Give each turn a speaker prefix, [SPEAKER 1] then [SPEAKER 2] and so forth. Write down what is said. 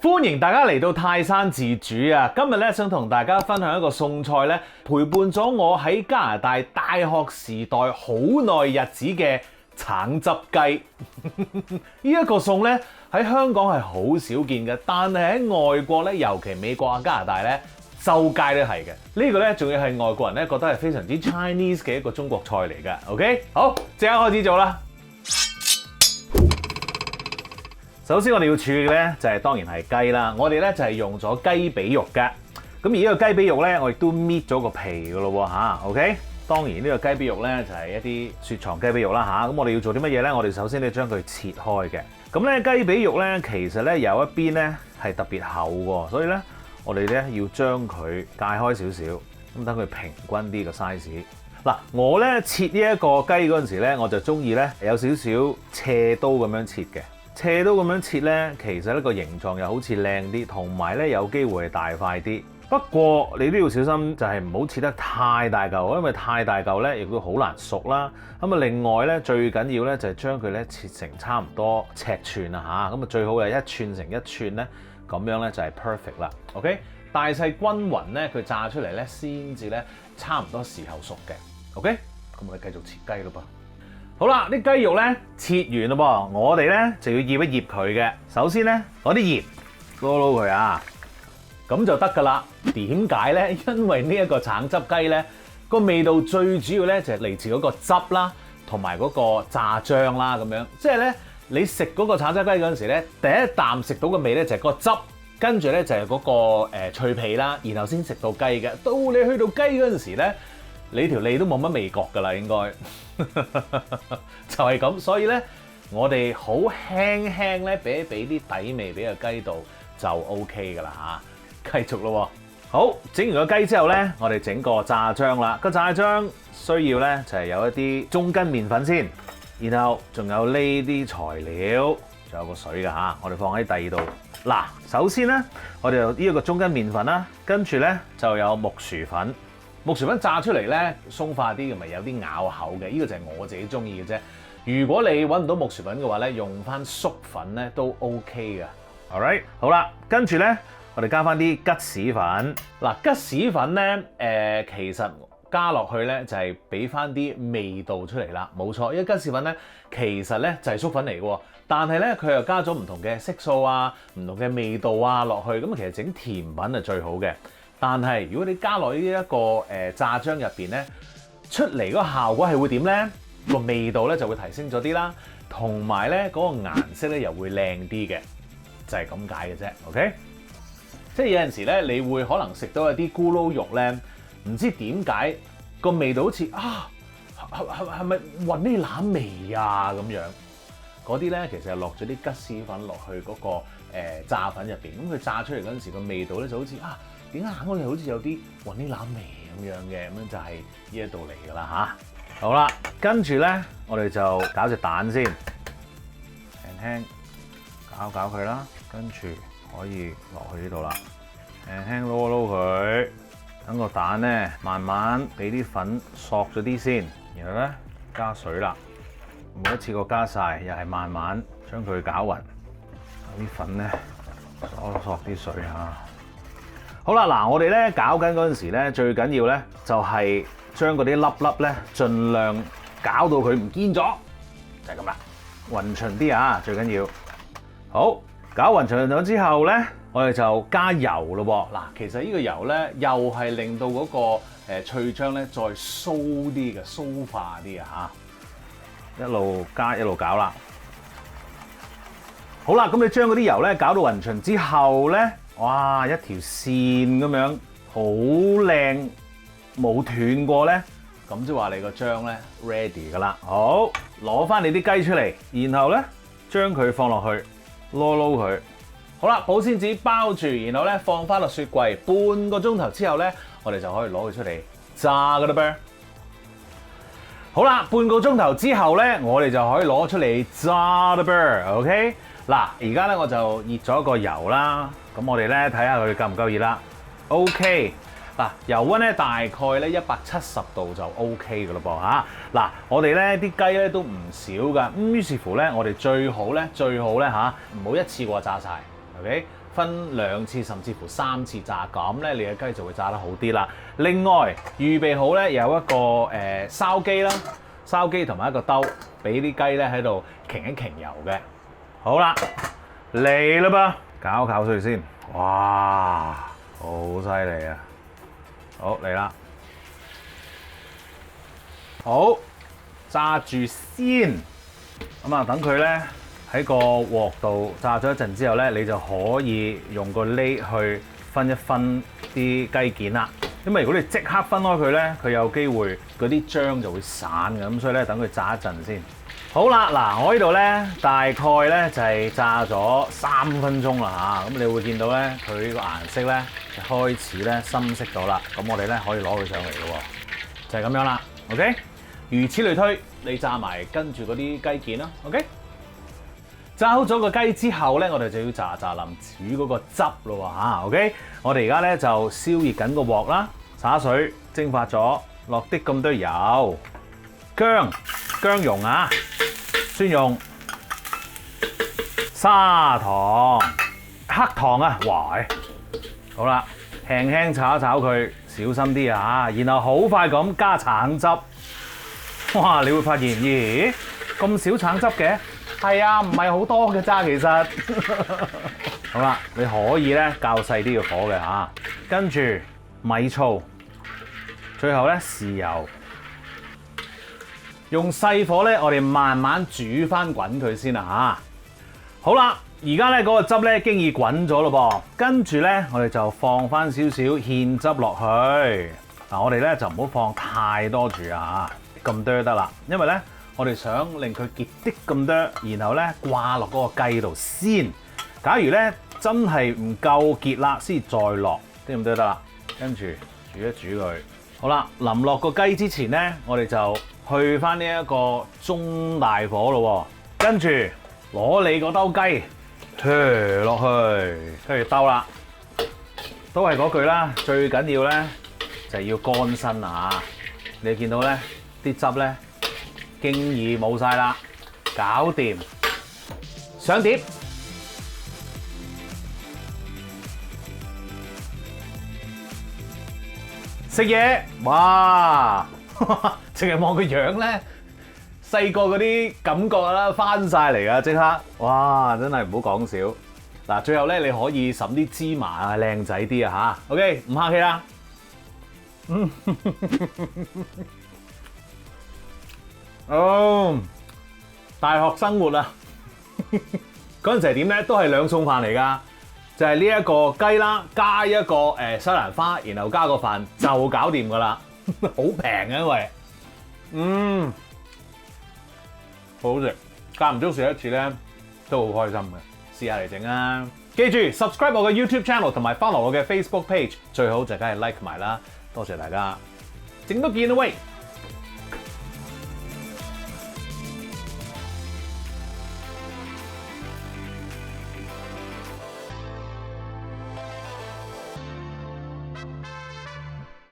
[SPEAKER 1] 歡迎大家嚟到泰山自煮啊！今日咧想同大家分享一個餸菜咧，陪伴咗我喺加拿大大學時代好耐日子嘅橙汁雞。呢一個餸咧喺香港係好少見嘅，但係喺外國咧，尤其美國啊、加拿大咧，周街都係嘅。呢個咧仲要係外國人咧覺得係非常之 Chinese 嘅一個中國菜嚟嘅。OK， 好，即刻開始做啦！首先我哋要處理嘅咧就係當然係雞啦，我哋咧就係用咗雞髀肉嘅。咁而呢個雞髀肉咧，我亦都搣咗個皮噶咯喎嚇。OK， 當然呢個雞髀肉咧就係一啲雪藏雞髀肉啦嚇。咁我哋要做啲乜嘢咧？我哋首先咧將佢切開嘅。咁咧雞髀肉咧其實咧有一邊咧係特別厚喎，所以咧我哋咧要將佢界開少少，咁等佢平均啲個 size。嗱，我咧切呢一個雞嗰陣時咧，我就中意咧有少少斜刀咁樣切嘅。斜刀咁樣切呢，其實呢個形狀又好似靚啲，同埋呢有機會係大塊啲。不過你都要小心，就係唔好切得太大嚿，因為太大嚿呢亦都好難熟啦。咁啊，另外呢，最緊要呢就係將佢呢切成差唔多尺寸啊嚇，咁啊最好係一寸成一寸呢，咁樣呢就係 perfect 啦。OK， 大細均勻呢，佢炸出嚟呢先至呢差唔多時候熟嘅。OK， 咁我哋繼續切雞咯噃。好啦，啲雞肉咧切完咯噃，我哋咧就要醃一醃佢嘅。首先咧攞啲鹽撈撈佢啊，咁就得噶啦。點解咧？因為呢一個橙汁雞咧個味道最主要咧就係嚟自嗰個汁啦，同埋嗰個炸醬啦咁樣。即係咧你食嗰個橙汁雞嗰陣時咧，第一啖食到嘅味咧就係嗰個汁，跟住咧就係嗰個脆皮啦，然後先食到雞嘅。到你去到雞嗰陣時咧，你條脷都冇乜味覺㗎啦，應該就係咁，所以咧我哋好輕輕咧俾啲底味俾個雞度就 OK 㗎啦嚇，繼續咯喎。好，整完個雞之後咧，我哋整個炸醬啦。個炸醬需要咧就係有一啲中筋麵粉先，然後仲有呢啲材料，仲有個水㗎嚇，我哋放喺第二度。嗱，首先咧我哋有呢一個中筋麵粉啦，跟住咧就有木薯粉。木薯粉炸出嚟咧鬆化啲，咪有啲咬口嘅，呢個就係我自己中意嘅啫。如果你揾唔到木薯粉嘅話咧，用翻粟粉咧都 OK 嘅。Alright， 好啦，跟住咧我哋加翻啲吉士粉。嗱，吉士粉咧其實加落去咧就係俾翻啲味道出嚟啦，冇錯。因為吉士粉咧其實咧就係粟粉嚟嘅喎，但係咧佢又加咗唔同嘅色素啊、唔同嘅味道啊落去，咁其實整甜品係最好嘅。但係如果你加落呢一個炸醬入邊咧，出嚟嗰個效果係會點咧？個味道咧就會提升咗啲啦，同埋咧嗰個顏色咧又會靚啲嘅，就係咁解嘅啫。OK， 即係有陣時咧，你會可能食到一啲咕嚕肉咧，唔知點解個味道好似係咪雲呢腩味啊咁樣？嗰啲咧其實係落咗啲吉士粉落去嗰個炸粉入邊，咁佢炸出嚟嗰陣時個味道咧就好似點解硬好似有啲雲呢腩味咁樣嘅，咁樣就係呢一度嚟㗎啦嚇。好啦，跟住咧，我哋就攪隻蛋先，輕輕攪佢啦，跟住可以落去呢度啦，輕輕撈一撈佢，等個蛋咧慢慢俾啲粉索咗啲先，然後咧加水啦，唔好一次過加晒，又係慢慢將佢攪勻，啲粉咧索啲水嚇。好啦，嗱，我哋咧攪緊嗰陣時咧，最緊要咧就係將嗰啲粒粒咧，盡量攪到佢唔見咗，就係咁啦，勻勻啲啊，最緊要。好，攪勻勻咗之後咧，我哋就加油咯喎。嗱，其實呢個油咧又係令到嗰個脆漿咧再酥啲嘅，酥化啲啊嚇，一路加一路攪啦。好啦，咁你將嗰啲油咧攪到勻勻之後咧，哇！一條線咁樣好靚，冇斷過咧，咁即係話你個漿咧 ready 噶啦。好，攞翻你啲雞出嚟，然後咧將佢放落去撈撈佢。好啦，保鮮紙包住，然後咧放翻落雪櫃，半個鐘頭之後咧，我哋就可以攞佢出嚟炸噶啦噃。好啦，半個鐘頭之後咧，我哋就可以攞出嚟炸啦噃。OK， 嗱，而家咧我就熱咗個油啦。咁我哋咧睇下佢夠唔夠熱啦。OK， 嗱，油溫咧大概咧170度就 OK 噶咯噃嚇。嗱，我哋咧啲雞咧都唔少噶，咁於是乎咧我哋最好咧嚇，唔好一次過炸晒。OK，分2次甚至乎3次炸，咁咧你嘅雞就會炸得好啲啦。另外預備好咧有一個燒機啦，燒機同埋一個兜，俾啲雞咧喺度擎一擎油嘅。好啦，嚟啦噃，攪碎先。哇，好犀利啊！好嚟啦，好炸住先。咁啊，等佢咧喺個鑊度炸咗一陣之後咧，你就可以用個鋰去分一分啲雞件啦。因為如果你即刻分開佢咧，佢有機會嗰啲漿就會散嘅，咁所以咧等佢炸一陣先。好啦，嗱，我呢度咧大概咧就係炸咗3分鐘啦嚇，咁你會見到咧佢個顏色咧就開始咧深色咗啦，咁我哋咧可以攞佢上嚟咯喎，就係咁樣啦 ，OK？ 如此類推，你炸埋跟住嗰啲雞件啦 ，OK？ 炸好咗個雞之後咧，我哋就要炸淋煮嗰個汁咯喎嚇 ，OK？ 我哋而家咧就燒熱緊個鑊啦，灑水蒸發咗，落啲咁多油、薑蓉啊、蒜蓉、砂糖、黑糖啊，哇！好啦，輕輕炒一炒佢，小心啲啊，然後好快咁加橙汁。哇！你會發現，咦，咁少橙汁嘅？係啊，唔係好多嘅咋，其實。好啦，你可以咧較細啲嘅火嘅嚇，跟住米醋，最後咧豉油，用細火咧，我哋慢慢煮翻滾佢先啦嚇。好啦，而家咧嗰個汁咧經已滾咗咯噃，跟住咧我哋就放翻少少芡汁落去。嗱，我哋咧就唔好放太多住啊，咁多得啦，因為咧我哋想令佢結啲咁多，然後咧掛落嗰個雞度先。假如咧真係唔夠結啦，先再落啲咁多得啦。跟住煮一煮佢。好啦，淋落個雞之前咧，我哋就去翻呢一個中大火咯，跟住攞你個兜雞推落去，跟住兜啦，都係嗰句啦，最緊要咧就係要乾身啊！你見到咧啲汁咧經已冇晒啦，搞掂，上碟。食嘢，哇！淨係望個樣咧，細個嗰啲感覺啦，翻晒嚟啊！即刻，哇！真係唔好講笑。嗱，最後咧你可以揼啲芝麻啊，靚仔啲啊嚇。OK， 唔客氣啦。哦，大學生活啊，嗰陣時係點咧？都係2餸飯嚟㗎。就係呢一個雞啦，加一個西蘭花，然後加個飯就搞掂噶啦，好平嘅，因為好好食，間唔中食一次咧都好開心嘅，試下嚟整啊！記住 subscribe 我嘅 YouTube channel 同埋 follow 我嘅 Facebook page，最好就梗係 like 埋啦，多謝大家，整多件啦喂！